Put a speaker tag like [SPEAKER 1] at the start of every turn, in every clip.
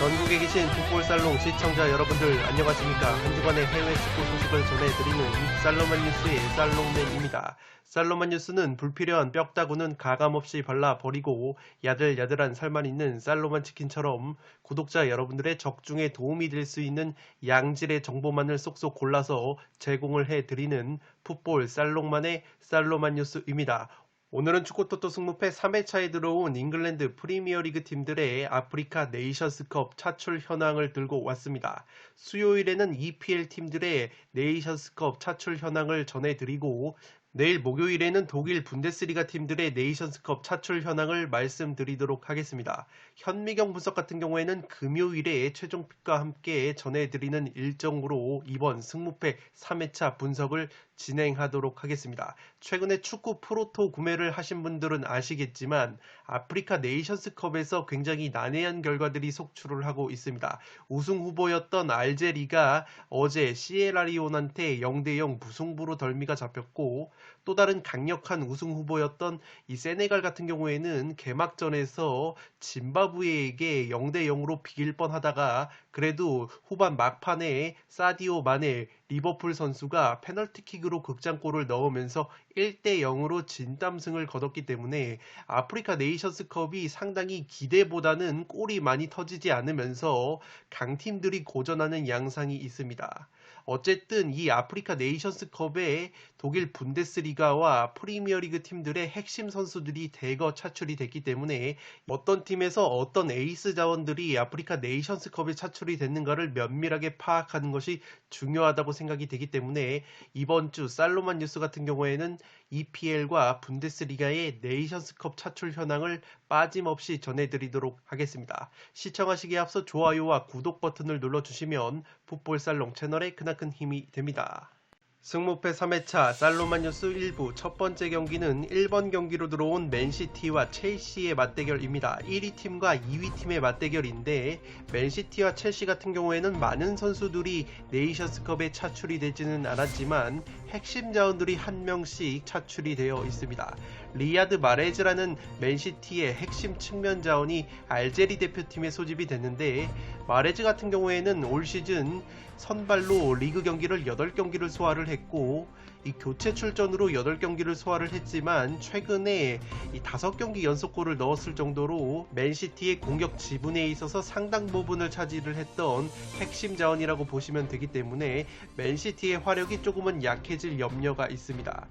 [SPEAKER 1] 전국에 계신 풋볼살롱 시청자 여러분들 안녕하십니까. 한 주간의 해외 축구 소식을 전해드리는 살로만 뉴스의 살롱맨입니다. 살로만 뉴스는 불필요한 뼈다구는 가감없이 발라버리고 야들야들한 살만 있는 살로만 치킨처럼 구독자 여러분들의 적중에 도움이 될 수 있는 양질의 정보만을 쏙쏙 골라서 제공을 해드리는 풋볼 살롱만의 살로만 뉴스입니다. 오늘은 축구토토 승무패 3회차에 들어온 잉글랜드 프리미어리그 팀들의 아프리카 네이션스컵 차출 현황을 들고 왔습니다. 수요일에는 EPL 팀들의 네이션스컵 차출 현황을 전해드리고 내일 목요일에는 독일 분데스리가 팀들의 네이션스컵 차출 현황을 말씀드리도록 하겠습니다. 현미경 분석 같은 경우에는 금요일에 최종픽과 함께 전해드리는 일정으로 이번 승무패 3회차 분석을 진행하도록 하겠습니다. 최근에 축구 프로토 구매를 하신 분들은 아시겠지만 아프리카 네이션스컵에서 굉장히 난해한 결과들이 속출을 하고 있습니다. 우승 후보였던 알제리가 어제 시에라리온한테 0대0 무승부로 덜미가 잡혔고 또 다른 강력한 우승 후보였던 이 세네갈 같은 경우에는 개막전에서 짐바브웨에게 0대0으로 비길 뻔하다가 그래도 후반 막판에 사디오 마네 리버풀 선수가 페널티킥으로 극장골을 넣으면서 1대0으로 진땀승을 거뒀기 때문에 아프리카 네이션스컵이 상당히 기대보다는 골이 많이 터지지 않으면서 강팀들이 고전하는 양상이 있습니다. 어쨌든 이 아프리카 네이션스컵에 독일 분데스리가와 프리미어리그 팀들의 핵심 선수들이 대거 차출이 됐기 때문에 어떤 팀에서 어떤 에이스 자원들이 아프리카 네이션스컵에 차출이 됐는가를 면밀하게 파악하는 것이 중요하다고 생각이 되기 때문에 이번 주 살로만 뉴스 같은 경우에는 EPL과 분데스리가의 네이션스컵 차출 현황을 빠짐없이 전해드리도록 하겠습니다. 시청하시기에 앞서 좋아요와 구독 버튼을 눌러주시면 풋볼살롱 채널에 크나큰 힘이 됩니다. 승무패 3회차 살로만 뉴스 1부 첫 번째 경기는 1번 경기로 들어온 맨시티와 첼시의 맞대결입니다. 1위 팀과 2위 팀의 맞대결인데 맨시티와 첼시 같은 경우에는 많은 선수들이 네이션스컵에 차출이 되지는 않았지만 핵심 자원들이 한 명씩 차출이 되어 있습니다. 리야드 마레즈라는 맨시티의 핵심 측면 자원이 알제리 대표팀에 소집이 됐는데 마레즈 같은 경우에는 올 시즌 선발로 리그 경기를 8경기를 소화를 했고 이 교체 출전으로 8경기를 소화를 했지만 최근에 이 5경기 연속골을 넣었을 정도로 맨시티의 공격 지분에 있어서 상당 부분을 차지를 했던 핵심 자원이라고 보시면 되기 때문에 맨시티의 화력이 조금은 약해질 염려가 있습니다.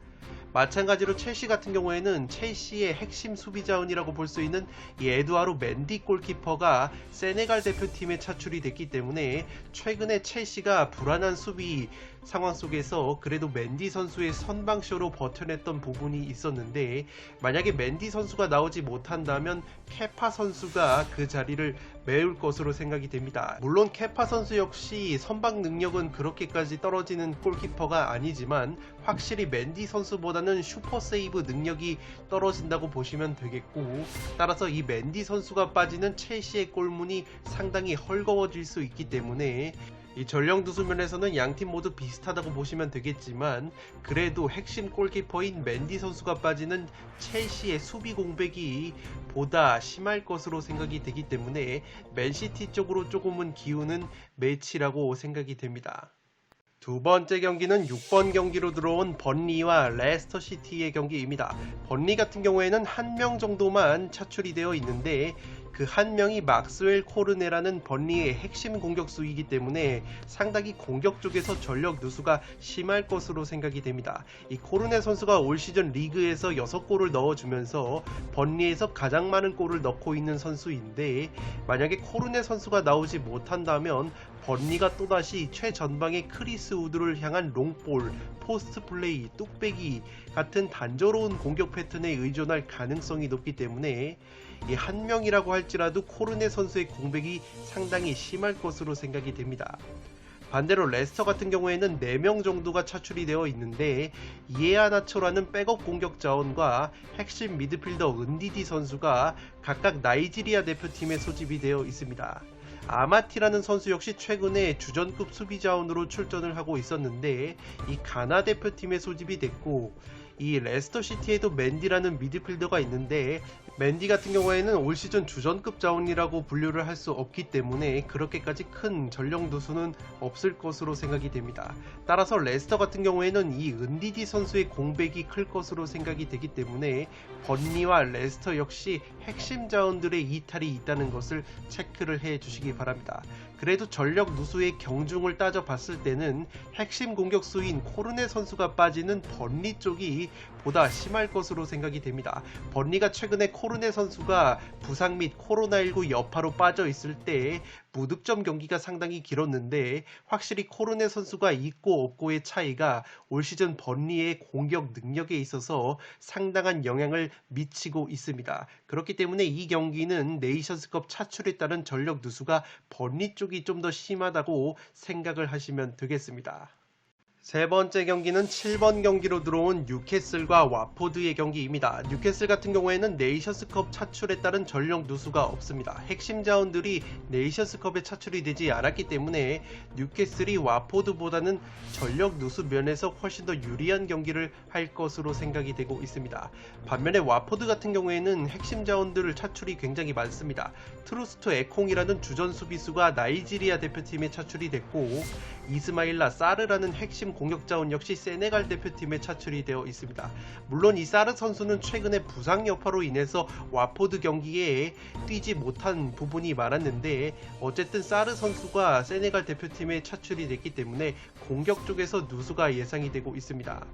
[SPEAKER 1] 마찬가지로 첼시 같은 경우에는 첼시의 핵심 수비 자원이라고 볼 수 있는 이 에두아르 맨디 골키퍼가 세네갈 대표팀에 차출이 됐기 때문에 최근에 첼시가 불안한 수비 상황 속에서 그래도 맨디 선수의 선방쇼로 버텨냈던 부분이 있었는데 만약에 맨디 선수가 나오지 못한다면 케파 선수가 그 자리를 메울 것으로 생각이 됩니다. 물론 케파 선수 역시 선방 능력은 그렇게까지 떨어지는 골키퍼가 아니지만 확실히 맨디 선수보다는 슈퍼 세이브 능력이 떨어진다고 보시면 되겠고 따라서 이 맨디 선수가 빠지는 첼시의 골문이 상당히 헐거워질 수 있기 때문에 이 전력두 수면에서는 양팀 모두 비슷하다고 보시면 되겠지만 그래도 핵심 골키퍼인 맨디 선수가 빠지는 첼시의 수비 공백이 보다 심할 것으로 생각이 되기 때문에 맨시티 쪽으로 조금은 기우는 매치라고 생각이 됩니다. 두 번째 경기는 6번 경기로 들어온 번리와 레스터시티의 경기입니다. 번리 같은 경우에는 한 명 정도만 차출이 되어 있는데 그 한 명이 막스웰 코르네라는 번리의 핵심 공격수이기 때문에 상당히 공격 쪽에서 전력 누수가 심할 것으로 생각이 됩니다. 이 코르네 선수가 올 시즌 리그에서 6골을 넣어주면서 번리에서 가장 많은 골을 넣고 있는 선수인데 만약에 코르네 선수가 나오지 못한다면 번리가 또다시 최전방의 크리스 우드를 향한 롱볼, 포스트 플레이, 뚝배기 같은 단조로운 공격 패턴에 의존할 가능성이 높기 때문에 이 한 명이라고 할지라도 코르네 선수의 공백이 상당히 심할 것으로 생각이 됩니다. 반대로 레스터 같은 경우에는 4명 정도가 차출이 되어 있는데 이에아나초라는 백업 공격 자원과 핵심 미드필더 은디디 선수가 각각 나이지리아 대표팀에 소집이 되어 있습니다. 아마티라는 선수 역시 최근에 주전급 수비 자원으로 출전을 하고 있었는데 이 가나 대표팀에 소집이 됐고, 이 레스터 시티에도 맨디라는 미드필더가 있는데 맨디 같은 경우에는 올 시즌 주전급 자원이라고 분류를 할 수 없기 때문에 그렇게까지 큰 전력 누수는 없을 것으로 생각이 됩니다. 따라서 레스터 같은 경우에는 이 은디디 선수의 공백이 클 것으로 생각이 되기 때문에 번리와 레스터 역시 핵심 자원들의 이탈이 있다는 것을 체크를 해 주시기 바랍니다. 그래도 전력 누수의 경중을 따져봤을 때는 핵심 공격수인 코르네 선수가 빠지는 번리 쪽이 보다 심할 것으로 생각이 됩니다. 번리가 최근에 코르네 선수가 부상 및 코로나19 여파로 빠져 있을 때 무득점 경기가 상당히 길었는데 확실히 코르네 선수가 있고 없고의 차이가 올 시즌 번리의 공격 능력에 있어서 상당한 영향을 미치고 있습니다. 그렇기 때문에 이 경기는 네이션스컵 차출에 따른 전력 누수가 번리 쪽이 좀 더 심하다고 생각을 하시면 되겠습니다. 세 번째 경기는 7번 경기로 들어온 뉴캐슬과 와포드의 경기입니다. 뉴캐슬 같은 경우에는 네이션스컵 차출에 따른 전력 누수가 없습니다. 핵심 자원들이 네이션스컵에 차출이 되지 않았기 때문에 뉴캐슬이 와포드보다는 전력 누수 면에서 훨씬 더 유리한 경기를 할 것으로 생각이 되고 있습니다. 반면에 와포드 같은 경우에는 핵심 자원들을 차출이 굉장히 많습니다. 트루스토 에콩이라는 주전 수비수가 나이지리아 대표팀에 차출이 됐고, 이스마일라 사르라는 핵심 공격 자원 역시 세네갈 대표팀에 차출이 되어 있습니다. 물론 이 사르 선수는 최근에 부상 여파로 인해서 와포드 경기에 뛰지 못한 부분이 많았는데 어쨌든 사르 선수가 세네갈 대표팀에 차출이 됐기 때문에 공격 쪽에서 누수가 예상이 되고 있습니다.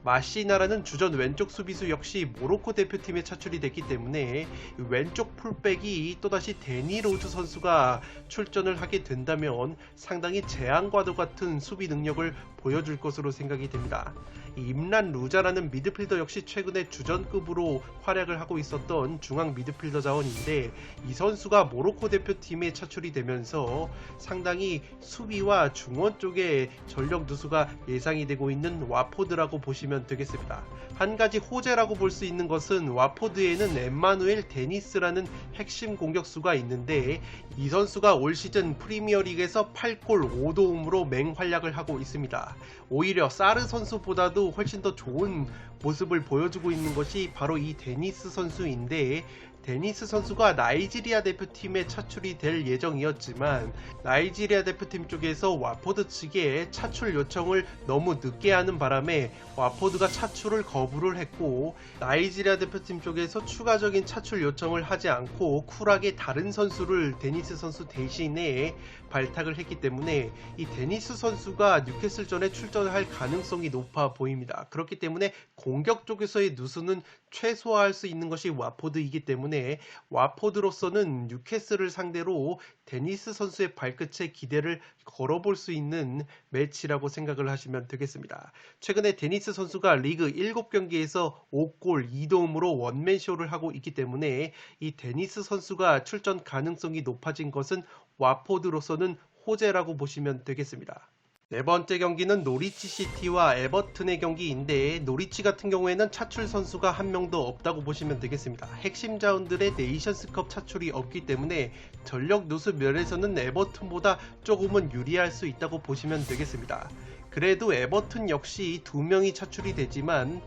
[SPEAKER 1] 마시나라는 주전 왼쪽 수비수 역시 모로코 대표팀에 차출이 됐기 때문에 왼쪽 풀백이 또다시 데니 로즈 선수가 출전을 하게 된다면 상당히 재앙과도 같은 수비 능력을 보여줄 것으로 생각이 됩니다. 임란 루자라는 미드필더 역시 최근에 주전급으로 활약을 하고 있었던 중앙 미드필더 자원인데 이 선수가 모로코 대표팀에 차출이 되면서 상당히 수비와 중원 쪽에 전력 누수가 예상이 되고 있는 와포드라고 보시면 되겠습니다. 한 가지 호재라고 볼 수 있는 것은 와포드에는 엠마누엘 데니스라는 핵심 공격수가 있는데 이 선수가 올 시즌 프리미어리그에서 8골 5도움으로 맹활약을 하고 있습니다. 오히려 사르 선수보다도 훨씬 더 좋은 모습을 보여주고 있는 것이 바로 이 데니스 선수인데, 데니스 선수가 나이지리아 대표팀에 차출이 될 예정이었지만 나이지리아 대표팀 쪽에서 와포드 측에 차출 요청을 너무 늦게 하는 바람에 와포드가 차출을 거부를 했고, 나이지리아 대표팀 쪽에서 추가적인 차출 요청을 하지 않고 쿨하게 다른 선수를 데니스 선수 대신에 발탁을 했기 때문에 이 데니스 선수가 뉴캐슬전에 출전할 가능성이 높아 보입니다. 그렇기 때문에 공격 쪽에서의 누수는 최소화할 수 있는 것이 와포드이기 때문에 와포드로서는 뉴캐슬을 상대로 데니스 선수의 발끝에 기대를 걸어볼 수 있는 매치라고 생각을 하시면 되겠습니다. 최근에 데니스 선수가 리그 7경기에서 5골 2도움으로 원맨쇼를 하고 있기 때문에 이 데니스 선수가 출전 가능성이 높아진 것은 와포드로서는 호재라고 보시면 되겠습니다. 네 번째 경기는 노리치 시티와 에버튼의 경기인데 노리치 같은 경우에는 차출 선수가 한 명도 없다고 보시면 되겠습니다. 핵심 자원들의 네이션스컵 차출이 없기 때문에 전력 누수 면에서는 에버튼보다 조금은 유리할 수 있다고 보시면 되겠습니다. 그래도 에버튼 역시 2명이 차출이 되지만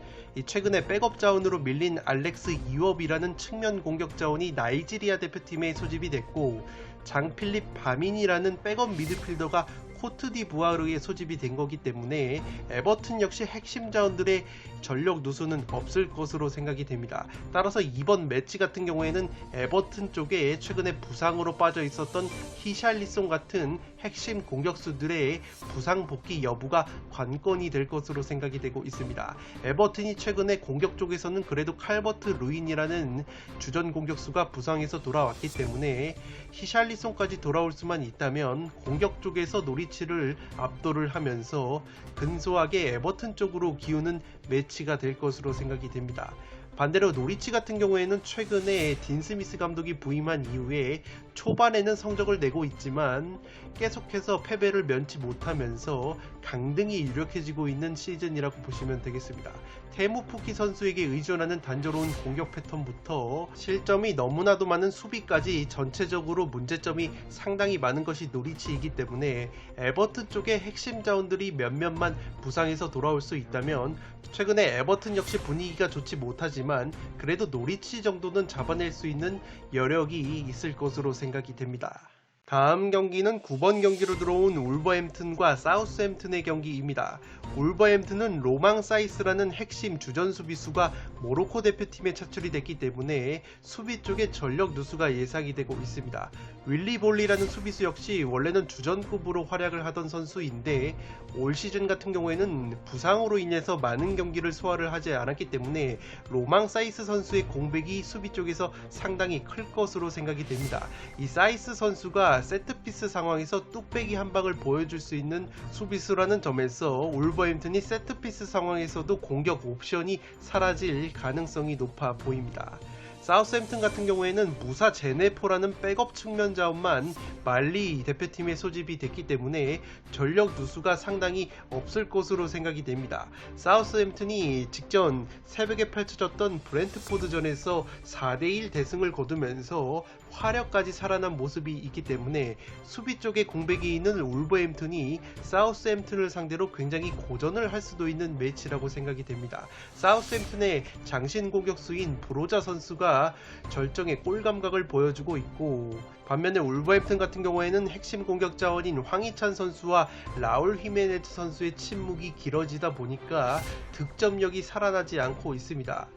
[SPEAKER 1] 최근에 백업 자원으로 밀린 알렉스 이웁이라는 측면 공격 자원이 나이지리아 대표팀에 소집이 됐고, 장필립 바민이라는 백업 미드필더가 코트디부아르에 소집이 된 거기 때문에 에버튼 역시 핵심 자원들의 전력 누수는 없을 것으로 생각이 됩니다. 따라서 이번 매치 같은 경우에는 에버튼 쪽에 최근에 부상으로 빠져 있었던 히샬리송 같은 핵심 공격수들의 부상 복귀 여부가 관건이 될 것으로 생각이 되고 있습니다. 에버튼이 최근에 공격 쪽에서는 그래도 칼버트 루인이라는 주전 공격수가 부상에서 돌아왔기 때문에 히샬리송까지 돌아올 수만 있다면 공격 쪽에서 노리치를 압도를 하면서 근소하게 에버튼 쪽으로 기우는 매치가 될 것으로 생각이 됩니다. 반대로 노리치 같은 경우에는 최근에 딘 스미스 감독이 부임한 이후에 초반에는 성적을 내고 있지만 계속해서 패배를 면치 못하면서 강등이 유력해지고 있는 시즌이라고 보시면 되겠습니다. 테무 푸키 선수에게 의존하는 단조로운 공격 패턴부터 실점이 너무나도 많은 수비까지 전체적으로 문제점이 상당히 많은 것이 노리치이기 때문에 에버튼 쪽의 핵심 자원들이 몇몇만 부상해서 돌아올 수 있다면 최근에 에버튼 역시 분위기가 좋지 못하지만 그래도 노리치 정도는 잡아낼 수 있는 여력이 있을 것으로 생각이 됩니다. 다음 경기는 9번 경기로 들어온 울버햄튼과 사우스햄튼의 경기입니다. 울버햄튼은 로망 사이스라는 핵심 주전 수비수가 모로코 대표팀에 차출이 됐기 때문에 수비 쪽에 전력 누수가 예상이 되고 있습니다. 윌리 볼리라는 수비수 역시 원래는 주전급으로 활약을 하던 선수인데 올 시즌 같은 경우에는 부상으로 인해서 많은 경기를 소화를 하지 않았기 때문에 로망 사이스 선수의 공백이 수비 쪽에서 상당히 클 것으로 생각이 됩니다. 이 사이스 선수가 세트피스 상황에서 뚝배기 한 방을 보여줄 수 있는 수비수라는 점에서 울버햄튼이 세트피스 상황에서도 공격 옵션이 사라질 가능성이 높아 보입니다. 사우스햄튼 같은 경우에는 무사 제네포라는 백업 측면 자원만 말리 대표팀에 소집이 됐기 때문에 전력 누수가 상당히 없을 것으로 생각이 됩니다. 사우스햄튼이 직전 새벽에 펼쳐졌던 브렌트포드전에서 4대1 대승을 거두면서 화력까지 살아난 모습이 있기 때문에 수비 쪽에 공백이 있는 울버햄튼이 사우스햄튼을 상대로 굉장히 고전을 할 수도 있는 매치라고 생각이 됩니다. 사우스햄튼의 장신 공격수인 브로자 선수가 절정의 골 감각을 보여주고 있고 반면에 울버햄튼 같은 경우에는 핵심 공격 자원인 황희찬 선수와 라울 히메네즈 선수의 침묵이 길어지다 보니까 득점력이 살아나지 않고 있습니다.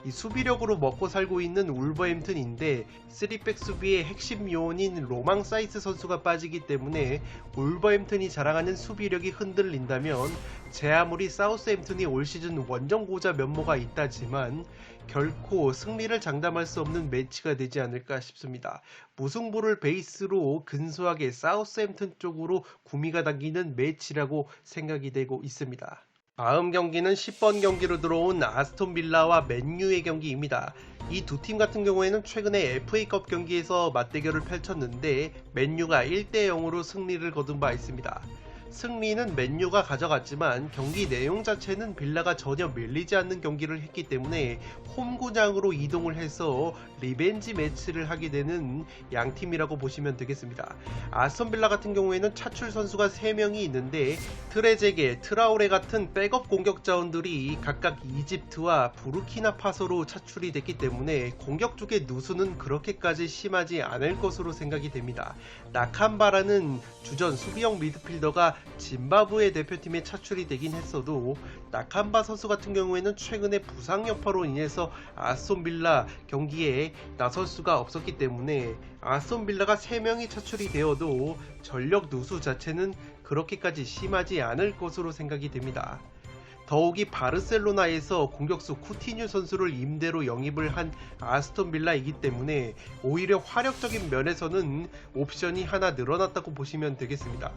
[SPEAKER 1] 이 수비력으로 먹고 살고 있는 울버햄튼인데 3백 수비의 핵심 요원인 로망 사이스 선수가 빠지기 때문에 울버햄튼이 자랑하는 수비력이 흔들린다면 제 아무리 사우스햄튼이 올 시즌 원정고자 면모가 있다지만 결코 승리를 장담할 수 없는 매치가 되지 않을까 싶습니다. 무승부를 베이스로 근소하게 사우스햄튼 쪽으로 구미가 당기는 매치라고 생각이 되고 있습니다. 다음 경기는 10번 경기로 들어온 아스톤 빌라와 맨유의 경기입니다. 이 두 팀 같은 경우에는 최근에 FA컵 경기에서 맞대결을 펼쳤는데 맨유가 1대0으로 승리를 거둔 바 있습니다. 승리는 맨유가 가져갔지만 경기 내용 자체는 빌라가 전혀 밀리지 않는 경기를 했기 때문에 홈구장으로 이동을 해서 리벤지 매치를 하게 되는 양팀이라고 보시면 되겠습니다. 아스톤 빌라 같은 경우에는 차출 선수가 3명이 있는데 트레제게, 트라오레 같은 백업 공격 자원들이 각각 이집트와 부르키나파소로 차출이 됐기 때문에 공격 쪽의 누수는 그렇게까지 심하지 않을 것으로 생각이 됩니다. 나칸바라는 주전 수비형 미드필더가 짐바브웨 대표팀에 차출이 되긴 했어도 나칸바 선수 같은 경우에는 최근에 부상 여파로 인해서 아스톤 빌라 경기에 나설 수가 없었기 때문에 아스톤 빌라가 3명이 차출이 되어도 전력 누수 자체는 그렇게까지 심하지 않을 것으로 생각이 됩니다. 더욱이 바르셀로나에서 공격수 쿠티뉴 선수를 임대로 영입을 한 아스톤 빌라이기 때문에 오히려 화력적인 면에서는 옵션이 하나 늘어났다고 보시면 되겠습니다.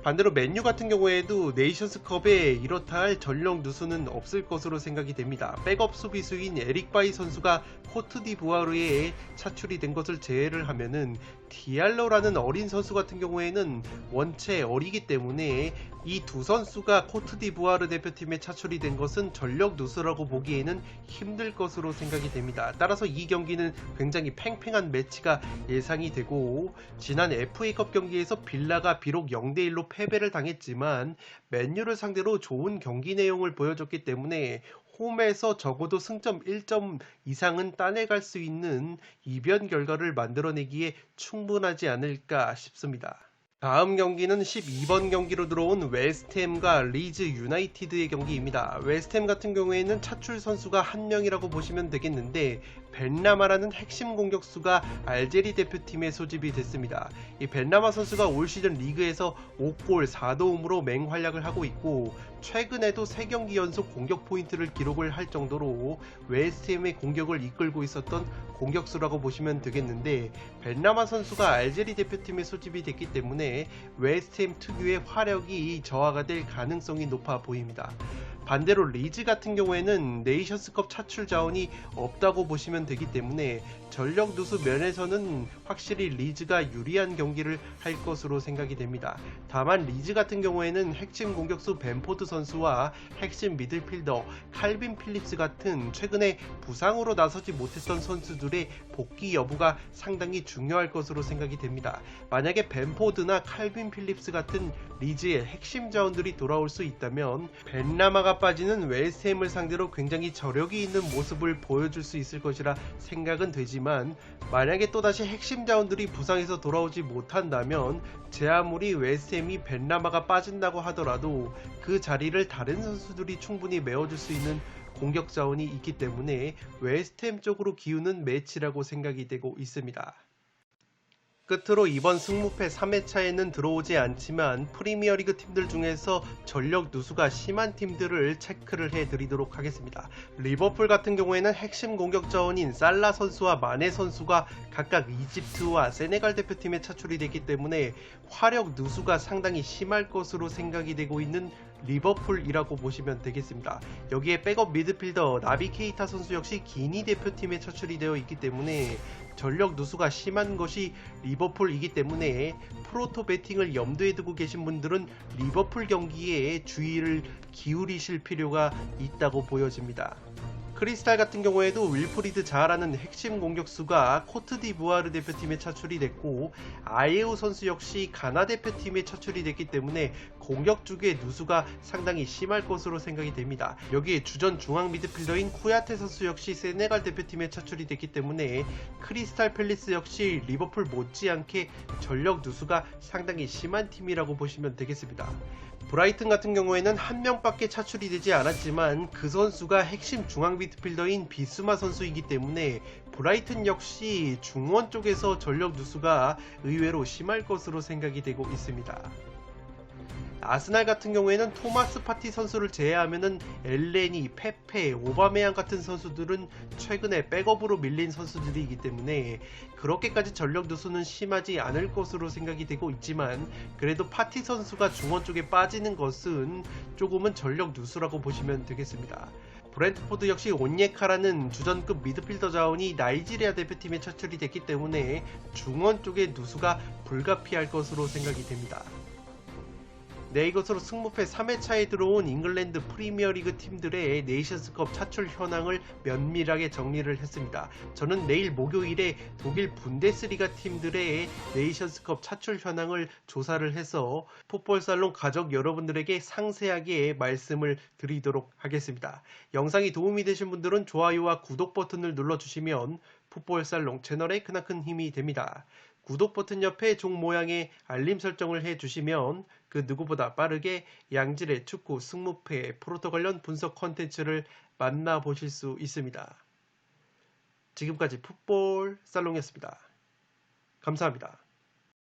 [SPEAKER 1] 반대로 맨유 같은 경우에도 네이션스컵에 이렇다 할 전력 누수는 없을 것으로 생각이 됩니다. 백업 수비수인 에릭 바이 선수가 코트디부아르에 차출이 된 것을 제외를 하면은 디알로라는 어린 선수 같은 경우에는 원체 어리기 때문에 이 두 선수가 코트디부아르 대표팀에 차출이 된 것은 전력 누수라고 보기에는 힘들 것으로 생각이 됩니다. 따라서 이 경기는 굉장히 팽팽한 매치가 예상이 되고 지난 FA컵 경기에서 빌라가 비록 0대1로 패배를 당했지만 맨유를 상대로 좋은 경기 내용을 보여줬기 때문에 홈에서 적어도 승점 1점 이상은 따내갈 수 있는 이변 결과를 만들어내기에 충분하지 않을까 싶습니다. 다음 경기는 12번 경기로 들어온 웨스트햄과 리즈 유나이티드의 경기입니다. 웨스트햄 같은 경우에는 차출 선수가 한 명이라고 보시면 되겠는데 벤라마라는 핵심 공격수가 알제리 대표팀에 소집이 됐습니다. 이 벤라마 선수가 올 시즌 리그에서 5골 4도움으로 맹활약을 하고 있고 최근에도 3경기 연속 공격 포인트를 기록을 할 정도로 웨스트햄의 공격을 이끌고 있었던 공격수라고 보시면 되겠는데 벤라마 선수가 알제리 대표팀에 소집이 됐기 때문에 웨스트햄 특유의 화력이 저하가 될 가능성이 높아 보입니다. 반대로 리즈 같은 경우에는 네이션스컵 차출 자원이 없다고 보시면 되기 때문에 전력 누수 면에서는 확실히 리즈가 유리한 경기를 할 것으로 생각이 됩니다. 다만 리즈 같은 경우에는 핵심 공격수 벤포드 선수와 핵심 미들필더 칼빈 필립스 같은 최근에 부상으로 나서지 못했던 선수들의 복귀 여부가 상당히 중요할 것으로 생각이 됩니다. 만약에 벤포드나 칼빈 필립스 같은 리즈의 핵심 자원들이 돌아올 수 있다면 벤라마가 빠지는 웨스트햄을 상대로 굉장히 저력이 있는 모습을 보여줄 수 있을 것이라 생각은 되지만 만약에 또다시 핵심 자원들이 부상해서 돌아오지 못한다면 제 아무리 웨스트햄이 벤라마가 빠진다고 하더라도 그 자리를 다른 선수들이 충분히 메워줄 수 있는 공격 자원이 있기 때문에 웨스트햄 쪽으로 기우는 매치라고 생각이 되고 있습니다. 끝으로 이번 승무패 3회차에는 들어오지 않지만 프리미어리그 팀들 중에서 전력 누수가 심한 팀들을 체크를 해드리도록 하겠습니다. 리버풀 같은 경우에는 핵심 공격 자원인 살라 선수와 마네 선수가 각각 이집트와 세네갈 대표팀에 차출이 됐기 때문에 화력 누수가 상당히 심할 것으로 생각이 되고 있는 리버풀이라고 보시면 되겠습니다. 여기에 백업 미드필더 나비 케이타 선수 역시 기니 대표팀에 차출이 되어 있기 때문에 전력 누수가 심한 것이 리버풀이기 때문에 프로토 배팅을 염두에 두고 계신 분들은 리버풀 경기에 주의를 기울이실 필요가 있다고 보여집니다. 크리스탈 같은 경우에도 윌프리드 자하라는 핵심 공격수가 코트디부아르 대표팀에 차출이 됐고 아예우 선수 역시 가나 대표팀에 차출이 됐기 때문에 공격 쪽의 누수가 상당히 심할 것으로 생각이 됩니다. 여기에 주전 중앙 미드필더인 쿠야테 선수 역시 세네갈 대표팀에 차출이 됐기 때문에 크리스탈 팰리스 역시 리버풀 못지않게 전력 누수가 상당히 심한 팀이라고 보시면 되겠습니다. 브라이튼 같은 경우에는 한 명밖에 차출이 되지 않았지만 그 선수가 핵심 중앙 미드필더인 비스마 선수이기 때문에 브라이튼 역시 중원 쪽에서 전력 누수가 의외로 심할 것으로 생각이 되고 있습니다. 아스날 같은 경우에는 토마스 파티 선수를 제외하면은 엘레니, 페페, 오바메양 같은 선수들은 최근에 백업으로 밀린 선수들이기 때문에 그렇게까지 전력 누수는 심하지 않을 것으로 생각이 되고 있지만 그래도 파티 선수가 중원 쪽에 빠지는 것은 조금은 전력 누수라고 보시면 되겠습니다. 브랜트포드 역시 온예카라는 주전급 미드필더 자원이 나이지리아 대표팀에 차출이 됐기 때문에 중원 쪽의 누수가 불가피할 것으로 생각이 됩니다. 네, 이것으로 승무패 3회차에 들어온 잉글랜드 프리미어리그 팀들의 네이션스컵 차출 현황을 면밀하게 정리를 했습니다. 저는 내일 목요일에 독일 분데스리가 팀들의 네이션스컵 차출 현황을 조사를 해서 풋볼살롱 가족 여러분들에게 상세하게 말씀을 드리도록 하겠습니다. 영상이 도움이 되신 분들은 좋아요와 구독 버튼을 눌러주시면 풋볼살롱 채널에 크나큰 힘이 됩니다. 구독 버튼 옆에 종 모양의 알림 설정을 해주시면 그 누구보다 빠르게 양질의 축구 승무패 프로토 관련 분석 컨텐츠를 만나보실 수 있습니다. 지금까지 풋볼 살롱이었습니다. 감사합니다.